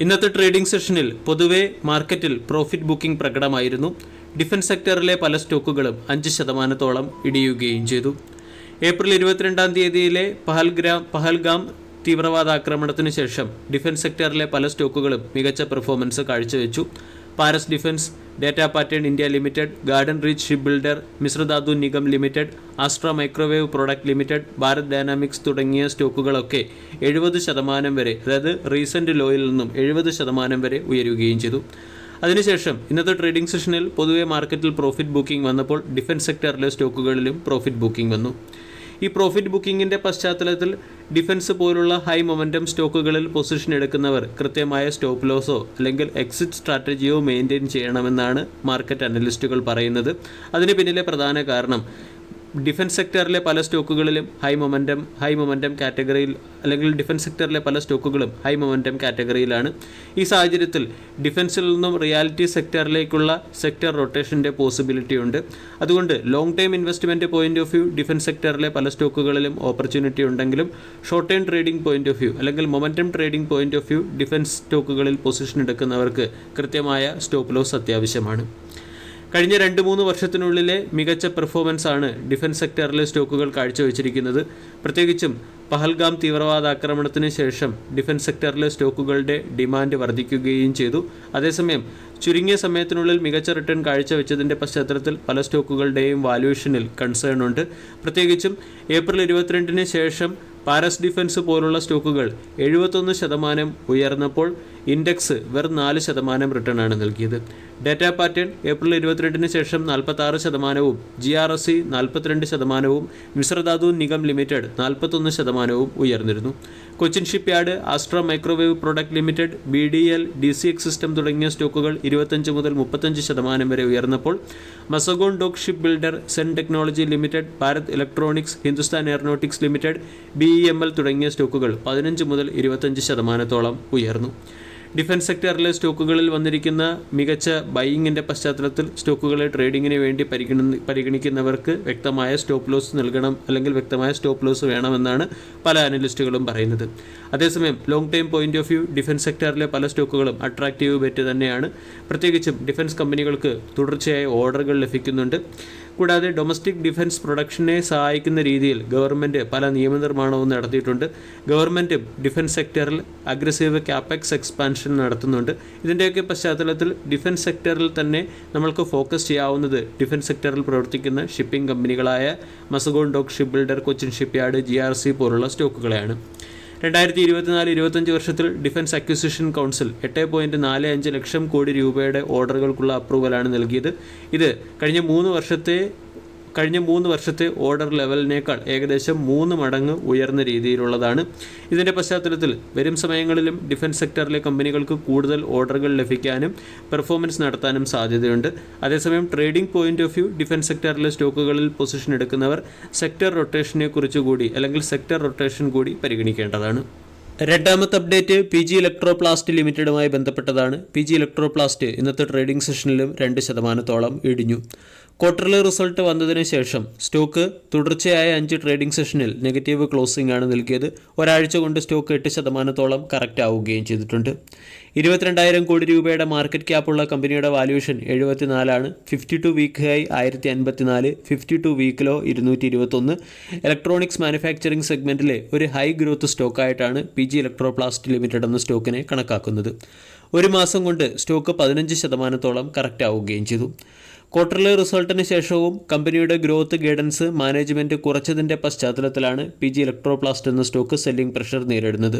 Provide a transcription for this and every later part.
ഇന്നത്തെ ട്രേഡിംഗ് സെഷനിൽ പൊതുവെ മാർക്കറ്റിൽ പ്രോഫിറ്റ് ബുക്കിംഗ് പ്രകടമായിരുന്നു. ഡിഫൻസ് സെക്ടറിലെ പല സ്റ്റോക്കുകളും 5% ഇടിയുകയും ചെയ്തു. ഏപ്രിൽ 22 തീയതിയിലെ പഹൽഗാം തീവ്രവാദ ആക്രമണത്തിന് ശേഷം ഡിഫൻസ് സെക്ടറിലെ പല സ്റ്റോക്കുകളും മികച്ച പെർഫോമൻസ് കാഴ്ചവെച്ചു. Paras defence, data pattern India limited, garden reach ship builder, Mishra Dhatu Nigam limited, Astra microwave product limited, Bharat dynamics തുടങ്ങിയ സ്റ്റോക്കുകളൊക്കെ 70% വരെ, അതായത് റീസെന്റ് ലോയിൽ നിന്നും 70% വരെ ഉയരുകയും ചെയ്തു. അതിനുശേഷം ഇന്നത്തെ ട്രേഡിംഗ് സെഷനിൽ പൊതുവെ മാർക്കറ്റിൽ പ്രോഫിറ്റ് ബുക്കിംഗ് വന്നപ്പോൾ ഡിഫൻസ് സെക്ടറിലെ സ്റ്റോക്കുകളിലും പ്രോഫിറ്റ് ബുക്കിംഗ് വന്നു. ഈ പ്രോഫിറ്റ് ബുക്കിങ്ങിൻ്റെ പശ്ചാത്തലത്തിൽ ഡിഫൻസ് പോലുള്ള ഹൈ മൊമെൻറ്റം സ്റ്റോക്കുകളിൽ പൊസിഷൻ എടുക്കുന്നവർ കൃത്യമായ സ്റ്റോപ്പ് ലോസോ അല്ലെങ്കിൽ എക്സിറ്റ് സ്ട്രാറ്റജിയോ മെയിൻറ്റെയിൻ ചെയ്യണമെന്നാണ് മാർക്കറ്റ് അനലിസ്റ്റുകൾ പറയുന്നത്. അതിന് പിന്നിലെ പ്രധാന കാരണം ഡിഫൻസ് സെക്ടറിലെ പല സ്റ്റോക്കുകളിലും ഹൈ മൊമെൻറ്റം കാറ്റഗറിയിൽ, അല്ലെങ്കിൽ ഡിഫൻസ് സെക്ടറിലെ പല സ്റ്റോക്കുകളും ഹൈ മൊമെൻറ്റം കാറ്റഗറിയിലാണ്. ഈ സാഹചര്യത്തിൽ ഡിഫൻസിൽ നിന്നും റിയാലിറ്റി സെക്ടറിലേക്കുള്ള സെക്ടർ റൊട്ടേഷൻ്റെ പോസിബിലിറ്റി ഉണ്ട്. അതുകൊണ്ട് long time investment point of view defence സെക്ടറിലെ പല സ്റ്റോക്കുകളിലും ഓപ്പർച്യൂണിറ്റി ഉണ്ടെങ്കിലും short time trading point of view അല്ലെങ്കിൽ momentum trading point of view defence സ്റ്റോക്കുകളിൽ പൊസിഷൻ എടുക്കുന്നവർക്ക് കൃത്യമായ സ്റ്റോപ്പ് ലോസ് അത്യാവശ്യമാണ്. കഴിഞ്ഞ 2-3 വർഷത്തിനുള്ളിലെ മികച്ച പെർഫോമൻസ് ആണ് ഡിഫൻസ് സെക്ടറിലെ സ്റ്റോക്കുകൾ കാഴ്ചവെച്ചിരിക്കുന്നത്. പ്രത്യേകിച്ചും പഹൽഗാം തീവ്രവാദ ആക്രമണത്തിന് ശേഷം ഡിഫൻസ് സെക്ടറിലെ സ്റ്റോക്കുകളുടെ ഡിമാൻഡ് വർദ്ധിക്കുകയും ചെയ്തു. അതേസമയം ചുരുങ്ങിയ സമയത്തിനുള്ളിൽ മികച്ച റിട്ടേൺ കാഴ്ചവെച്ചതിൻ്റെ പശ്ചാത്തലത്തിൽ പല സ്റ്റോക്കുകളുടെയും വാല്യൂഷനിൽ കൺസേൺ ഉണ്ട്. പ്രത്യേകിച്ചും ഏപ്രിൽ 22 ശേഷം പാരസ് ഡിഫൻസ് പോലുള്ള സ്റ്റോക്കുകൾ 71% ഉയർന്നപ്പോൾ ഇൻഡെക്സ് വെറും 4% റിട്ടേൺ ആണ് നൽകിയത്. ഡേറ്റ പാറ്റേൺ ഏപ്രിൽ 22 ശേഷം 46%, GRSE 42%, മിശ്രധാതു നിഗം ലിമിറ്റഡ് 41% ഉയർന്നിരുന്നു. Cochin shipyard, Astra microwave product limited, BDL, DCX system തുടങ്ങിയ സ്റ്റോക്കുകൾ 25 മുതൽ 35% വരെ ഉയർന്നപ്പോൾ Mazagon dock ship builder, Zen technology limited, Bharat electronics, Hindustan aeronautics limited, BEML തുടങ്ങിയ സ്റ്റോക്കുകൾ 15 മുതൽ 25% ഉയർന്നു. ഡിഫൻസ് സെക്ടറിലെ സ്റ്റോക്കുകളിൽ വന്നിരിക്കുന്ന മികച്ച ബൈയിങ്ങിൻ്റെ പശ്ചാത്തലത്തിൽ സ്റ്റോക്കുകളെ ട്രേഡിങ്ങിന് വേണ്ടി പരിഗണിക്കുന്നവർക്ക് വ്യക്തമായ സ്റ്റോപ്പ് ലോസ് നൽകണം, അല്ലെങ്കിൽ വ്യക്തമായ സ്റ്റോപ്പ് ലോസ് വേണമെന്നാണ് പല അനലിസ്റ്റുകളും പറയുന്നത്. അതേസമയം long time point of view defence സെക്ടറിലെ പല സ്റ്റോക്കുകളും അട്രാക്റ്റീവ് ബെറ്റ് തന്നെയാണ്. പ്രത്യേകിച്ചും ഡിഫൻസ് കമ്പനികൾക്ക് തുടർച്ചയായ ഓർഡറുകൾ ലഭിക്കുന്നുണ്ട്. കൂടാതെ ഡൊമസ്റ്റിക് ഡിഫൻസ് പ്രൊഡക്ഷനെ സഹായിക്കുന്ന രീതിയിൽ ഗവൺമെൻറ് പല നിയമനിർമ്മാണവും നടത്തിയിട്ടുണ്ട്. ഗവൺമെൻറ് ഡിഫൻസ് സെക്ടറിൽ അഗ്രസീവ് ക്യാപെക്സ് എക്സ്പാൻഷൻ നടത്തുന്നുണ്ട്. ഇതിൻ്റെയൊക്കെ പശ്ചാത്തലത്തിൽ ഡിഫൻസ് സെക്ടറിൽ തന്നെ നമ്മൾക്ക് ഫോക്കസ് ചെയ്യാവുന്നത് ഡിഫൻസ് സെക്ടറിൽ പ്രവർത്തിക്കുന്ന ഷിപ്പിംഗ് കമ്പനികളായ Mazagon dock ship builder, Cochin shipyard, GRSE പോലുള്ള സ്റ്റോക്കുകളെയാണ്. 2024-25 വർഷത്തിൽ defence acquisition council 8.45 lakh crore രൂപയുടെ ഓർഡറുകൾക്കുള്ള അപ്രൂവലാണ് നൽകിയത്. ഇത് കഴിഞ്ഞ 3 വർഷത്തെ ഓർഡർ ലെവലിനേക്കാൾ ഏകദേശം 3 മടങ്ങ് ഉയർന്ന രീതിയിലുള്ളതാണ്. ഇതിൻ്റെ പശ്ചാത്തലത്തിൽ വരും സമയങ്ങളിലും ഡിഫൻസ് സെക്ടറിലെ കമ്പനികൾക്ക് കൂടുതൽ ഓർഡറുകൾ ലഭിക്കാനും പെർഫോമൻസ് നടത്താനും സാധ്യതയുണ്ട്. അതേസമയം trading point of view defence സെക്ടറിലെ സ്റ്റോക്കുകളിൽ പൊസിഷൻ എടുക്കുന്നവർ സെക്ടർ റൊട്ടേഷനെ കുറിച്ച് കൂടി, അല്ലെങ്കിൽ സെക്ടർ റൊട്ടേഷൻ കൂടി പരിഗണിക്കേണ്ടതാണ്. രണ്ടാമത്തെ അപ്ഡേറ്റ് PG ഇലക്ട്രോപ്ലാസ്റ്റ് ലിമിറ്റഡുമായി ബന്ധപ്പെട്ടതാണ്. PG ഇലക്ട്രോപ്ലാസ്റ്റ് ഇന്നത്തെ ട്രേഡിംഗ് സെഷനിലും 2% ഇടിഞ്ഞു. ക്വാർട്ടർലി റിസൾട്ട് വന്നതിന് ശേഷം സ്റ്റോക്ക് തുടർച്ചയായ 5 ട്രേഡിംഗ് സെഷനിൽ നെഗറ്റീവ് ക്ലോസിംഗ് ആണ് നൽകിയത്. ഒരാഴ്ച കൊണ്ട് സ്റ്റോക്ക് 8% കറക്റ്റ് ആവുകയും ചെയ്തിട്ടുണ്ട്. 22,000 കോടി രൂപയുടെ മാർക്കറ്റ് ക്യാപ്പുള്ള കമ്പനിയുടെ വാല്യൂഷൻ 74 ആണ്. 52 week high 1054, 52 week low 221. Electronics manufacturing സെഗ്മെൻറ്റിലെ ഒരു ഹൈ ഗ്രോത്ത് സ്റ്റോക്കായിട്ടാണ് PG ഇലക്ട്രോപ്ലാസ്റ്റ് ലിമിറ്റഡ് എന്ന സ്റ്റോക്കിനെ കണക്കാക്കുന്നത്. ഒരു മാസം കൊണ്ട് സ്റ്റോക്ക് 15% കറക്റ്റ് ആവുകയും ചെയ്തു. ക്വാർട്ടർലി റിസൾട്ടിന് ശേഷവും കമ്പനിയുടെ ഗ്രോത്ത് ഗൈഡൻസ് മാനേജ്മെൻറ്റ് കുറച്ചതിൻ്റെ പശ്ചാത്തലത്തിലാണ് PG ഇലക്ട്രോപ്ലാസ്റ്റ് എന്ന സ്റ്റോക്ക് സെല്ലിംഗ് പ്രഷർ നേരിടുന്നത്.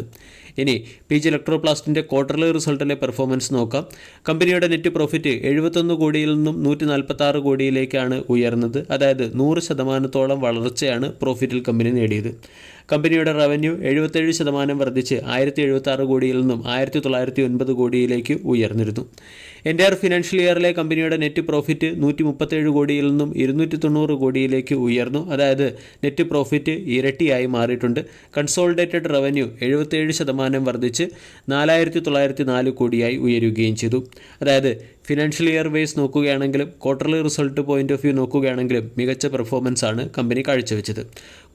ഇനി PG ഇലക്ട്രോപ്ലാസ്റ്റിൻ്റെ ക്വാർട്ടർലി റിസൾട്ടിലെ പെർഫോമൻസ് നോക്കാം. കമ്പനിയുടെ നെറ്റ് പ്രോഫിറ്റ് 71 കോടിയിൽ നിന്നും 146 കോടിയിലേക്കാണ് ഉയർന്നത്. അതായത് 100% വളർച്ചയാണ് പ്രോഫിറ്റിൽ കമ്പനി നേടിയത്. കമ്പനിയുടെ റവന്യൂ 77% വർദ്ധിച്ച് 1076 കോടിയിൽ നിന്നും 1909 കോടിയിലേക്ക് ഉയർന്നിരുന്നു. എൻ്റയർ ഫിനാൻഷ്യൽ ഇയറിലെ കമ്പനിയുടെ നെറ്റ് പ്രോഫിറ്റ് 137 കോടിയിൽ നിന്നും 290 കോടിയിലേക്ക് ഉയർന്നു. അതായത് നെറ്റ് പ്രോഫിറ്റ് ഇരട്ടിയായി മാറിയിട്ടുണ്ട്. കൺസോളിഡേറ്റഡ് റവന്യൂ 77% വർദ്ധിച്ച് 4904 കോടിയായി ഉയരുകയും ചെയ്തു. അതായത് ഫിനാൻഷ്യൽ ഇയർ വൈസ് നോക്കുകയാണെങ്കിലും quarterly result point of view നോക്കുകയാണെങ്കിലും മികച്ച പെർഫോമൻസ് ആണ് കമ്പനി കാഴ്ചവെച്ചത്.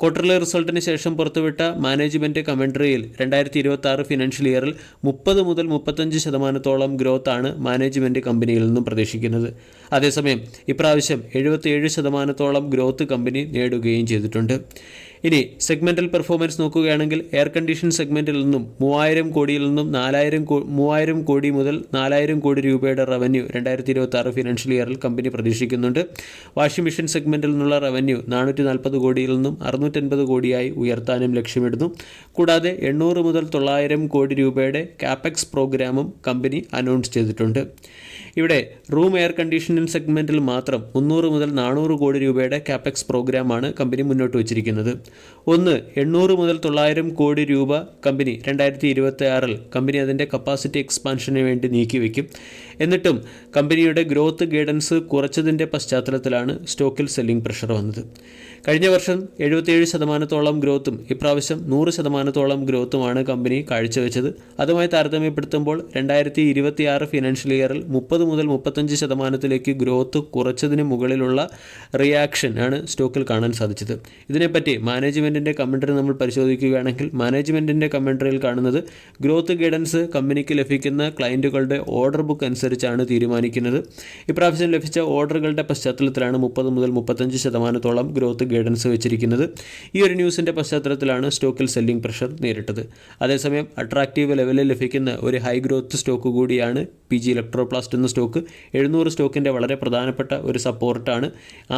ക്വാർട്ടർലി റിസൾട്ടിന് ശേഷം പുറത്തുവിട്ട മാനേജ്മെൻറ്റ് കമൻട്രിയിൽ 2026 ഫിനാൻഷ്യൽ ഇയറിൽ 30 മുതൽ 35% ഗ്രോത്താണ് മാനേജ്മെൻറ്റ് കമ്പനിയിൽ നിന്നും പ്രതീക്ഷിക്കുന്നത്. അതേസമയം ഇപ്രാവശ്യം 77% ഗ്രോത്ത് കമ്പനി നേടുകയും ചെയ്തിട്ടുണ്ട്. ഇനി സെഗ്മെൻറ്റൽ പെർഫോമൻസ് നോക്കുകയാണെങ്കിൽ എയർ കണ്ടീഷൻ സെഗ്മെൻറ്റിൽ നിന്നും 3000 കോടിയിൽ നിന്നും 3000 കോടി മുതൽ 4000 കോടി രൂപയുടെ റവന്യൂ 2026 ഫിനാൻഷ്യൽ ഇയറിൽ കമ്പനി പ്രതീക്ഷിക്കുന്നുണ്ട്. വാഷിംഗ് മെഷീൻ സെഗ്മെൻറ്റിൽ നിന്നുള്ള റവന്യൂ 440 കോടിയിൽ നിന്നും 650 കോടിയായി ഉയർത്താനും ലക്ഷ്യമിടുന്നു. കൂടാതെ 800 മുതൽ 900 കോടി രൂപയുടെ കാപ്പെക്സ് പ്രോഗ്രാമും കമ്പനി അനൗൺസ് ചെയ്തിട്ടുണ്ട്. ഇവിടെ റൂം എയർ കണ്ടീഷനിങ് സെഗ്മെൻറ്റിൽ മാത്രം 300 മുതൽ 400 കോടി രൂപയുടെ കാപ്പെക്സ് പ്രോഗ്രാമാണ് കമ്പനി മുന്നോട്ട് വച്ചിരിക്കുന്നത്. 800 മുതൽ 900 കോടി രൂപ കമ്പനി 2026 കമ്പനി അതിൻ്റെ കപ്പാസിറ്റി എക്സ്പാൻഷന് വേണ്ടി നീക്കിവെക്കും. എന്നിട്ടും കമ്പനിയുടെ ഗ്രോത്ത് ഗൈഡൻസ് കുറച്ചതിൻ്റെ പശ്ചാത്തലത്തിലാണ് സ്റ്റോക്കിൽ സെല്ലിംഗ് പ്രഷർ വന്നത്. കഴിഞ്ഞ വർഷം 77% ഗ്രോത്തും ഇപ്രാവശ്യം 100% ഗ്രോത്തുമാണ് കമ്പനി കാഴ്ചവെച്ചത്. അതുമായി താരതമ്യപ്പെടുത്തുമ്പോൾ 2026 ഫിനാൻഷ്യൽ ഇയറിൽ 30 മുതൽ 35% ഗ്രോത്ത് കുറച്ചതിന് മുകളിലുള്ള റിയാക്ഷൻ ആണ് സ്റ്റോക്കിൽ കാണാൻ സാധിച്ചത്. ഇതിനെപ്പറ്റി മാനേജ്മെൻറ്റിൻ്റെ കമൻട്രി നമ്മൾ പരിശോധിക്കുകയാണെങ്കിൽ മാനേജ്മെൻറ്റിൻ്റെ കമൻട്രിയിൽ കാണുന്നത് ഗ്രോത്ത് ഗൈഡൻസ് കമ്പനിക്ക് ലഭിക്കുന്ന ക്ലയൻറ്റുകളുടെ ഓർഡർ ബുക്ക് അനുസരിച്ചാണ് തീരുമാനിക്കുന്നത്. ഇപ്രാവശ്യം ലഭിച്ച ഓർഡറുകളുടെ പശ്ചാത്തലത്തിലാണ് 30 മുതൽ 35% ഗ്രോത്ത് ഗൈഡൻസ് വെച്ചിരിക്കുന്നത്. ഈ ഒരു ന്യൂസിൻ്റെ പശ്ചാത്തലത്തിലാണ് സ്റ്റോക്കിൽ സെല്ലിംഗ് പ്രഷർ നേരിട്ടത്. അതേസമയം അട്രാക്റ്റീവ് ലെവലിൽ ലഭിക്കുന്ന ഒരു ഹൈ ഗ്രോത്ത് സ്റ്റോക്ക് കൂടിയാണ് PG ഇലക്ട്രോപ്ലാസ്റ്റ് എന്ന സ്റ്റോക്ക്. 700 സ്റ്റോക്കിൻ്റെ വളരെ പ്രധാനപ്പെട്ട ഒരു സപ്പോർട്ടാണ്.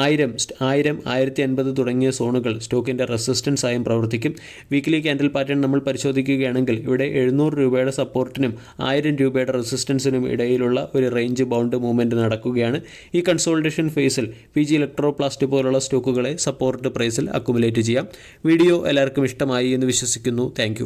1000-1050 തുടങ്ങിയ സോണുകൾ സ്റ്റോക്കിൻ്റെ റെസിസ്റ്റൻസ് ആയും പ്രവർത്തിക്കും. വീക്ക്ലി ക്യാൻഡിൽ പാറ്റേൺ നമ്മൾ പരിശോധിക്കുകയാണെങ്കിൽ ഇവിടെ 700 രൂപയുടെ സപ്പോർട്ടിനും 1000 രൂപയുടെ റെസിസ്റ്റൻസിനും ഇടയിലുള്ള ഒരു റേഞ്ച് ബൗണ്ട് മൂവ്മെൻറ്റ് നടക്കുകയാണ്. ഈ കൺസോൾട്ടേഷൻ ഫേസിൽ PG ഇലക്ട്രോപ്ലാസ്റ്റ് പോലുള്ള സ്റ്റോക്കുകളെ സപ്പോർട്ട് പ്രൈസിൽ അക്കുമുലേറ്റ് ചെയ്യാം. വീഡിയോ എല്ലാവർക്കും ഇഷ്ടമായി എന്ന് വിശ്വസിക്കുന്നു. താങ്ക്